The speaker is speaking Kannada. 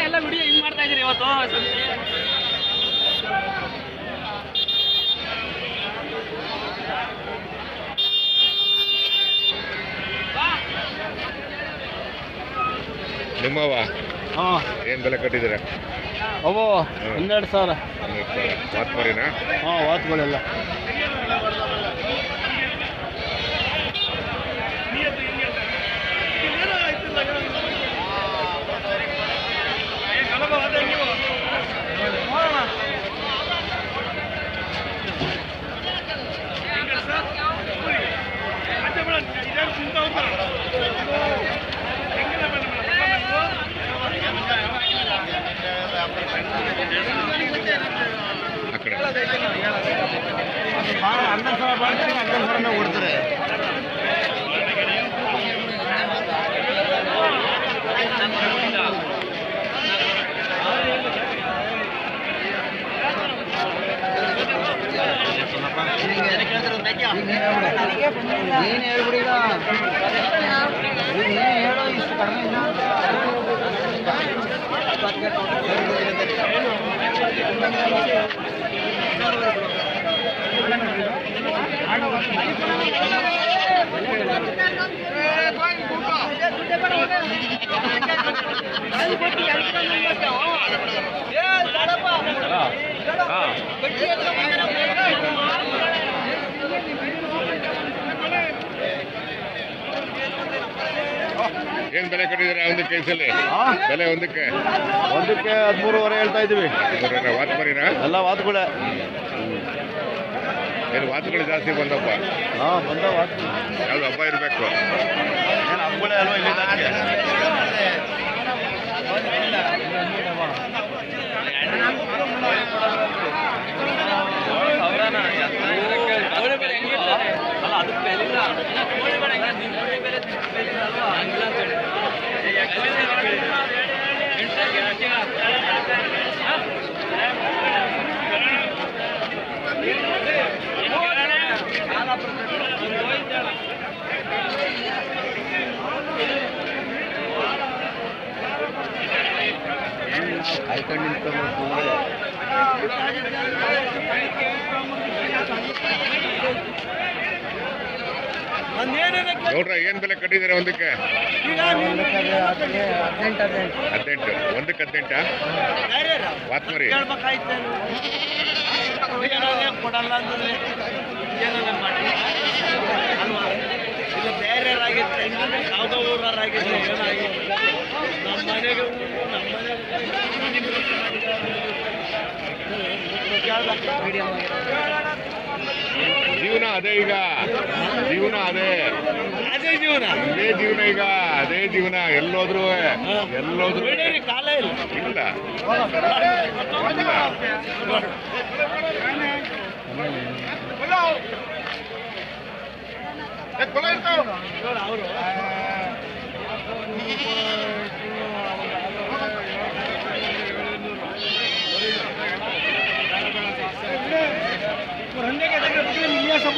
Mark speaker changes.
Speaker 1: ಎಲ್ಲ ವಿಡಿಯೋ ಹಿಂಗ್ ಮಾಡ್ತಾ ಇದ್ದೀರಿ ಇವತ್ತು.
Speaker 2: ನಿಮ್ಮವ
Speaker 1: ಹಾಂ
Speaker 2: ಏನು ಬೆಲೆ ಕಟ್ಟಿದ್ದೀರಾ?
Speaker 1: ಅವು 12,000.
Speaker 2: ವಾತ್ ಮರಿನಾ?
Speaker 1: ಹಾಂ ವಾತ್ಗಳೆಲ್ಲ.
Speaker 2: ಆ ಕಡೆ
Speaker 1: ಹನ್ನೊಂದು ಸಾವಿರ ಮಾಡ್ತೀನಿ, 11 ಸಾವಿರನೇ ಕೊಡ್ತಾರೆ. ನೀನು ಹೇಳ್ಬಿಡಿ ಈಗ, ನೀನು ಹೇಳೋ ಇಷ್ಟು ಕಡಿಮೆ ಇಲ್ಲ.
Speaker 2: ಏನು ಬೆಲೆ ಕಟ್ಟಿದ್ದೀರಾ ಒಂದು ಕೇಸಲ್ಲಿ? ಬೆಲೆ ಒಂದಕ್ಕೆ
Speaker 1: 13.5 ಹೇಳ್ತಾ ಇದ್ದೀವಿ.
Speaker 2: ವಾತ್ ಮರಿನಾ?
Speaker 1: ಎಲ್ಲ ವಾತ್ಗಳೇ.
Speaker 2: ಏನು ವಾತ್ಗಳು ಜಾಸ್ತಿ ಬಂದಪ್ಪ?
Speaker 1: ಹಾಂ ಬಂದ ವಾತ್.
Speaker 2: ಯಾವುದು ಹಬ್ಬ ಇರಬೇಕು?
Speaker 1: ಏನು ಹಬ್ಬಗಳೇ ಅಲ್ವಾ ಇಲ್ಲಿ ಜಾಸ್ತಿ? ಕಾಯ್ಕೊಂಡು ನಿಂತ್ಕೊಂಡು
Speaker 2: ನೋಡ್ರ ಏನು ಬೆಲೆ ಕಟ್ಟಿದ್ದೀರಾ ಒಂದಕ್ಕೆ? 18. ಒಂದಕ್ಕೆ 18 ವಾತ್ ಮರಿ?
Speaker 1: ಕೊಡಲ್ಲ ಅಂತಂದ್ರೆ ಅಲ್ವಾ? ಇಲ್ಲ ಬೇರೆಯವರಾಗಿದ್ರೆ ಯಾವುದೋ ಊರವರಾಗಿದ್ರೆ ಏನಾಗಿತ್ತು ನಮ್ಮ ಮನೆಗೆ
Speaker 2: ಜೀವನ ಅದೇ ಈಗ, ಜೀವನ ಅದೇ
Speaker 1: ಜೀವನ,
Speaker 2: ಇದೇ ಜೀವನ ಈಗ, ಅದೇ ಜೀವನ. ಎಲ್ಲೋದ್ರು
Speaker 1: ಕಾಲ ಇಲ್ಲ.
Speaker 2: ಇಲ್ಲ
Speaker 1: ಅವರು सब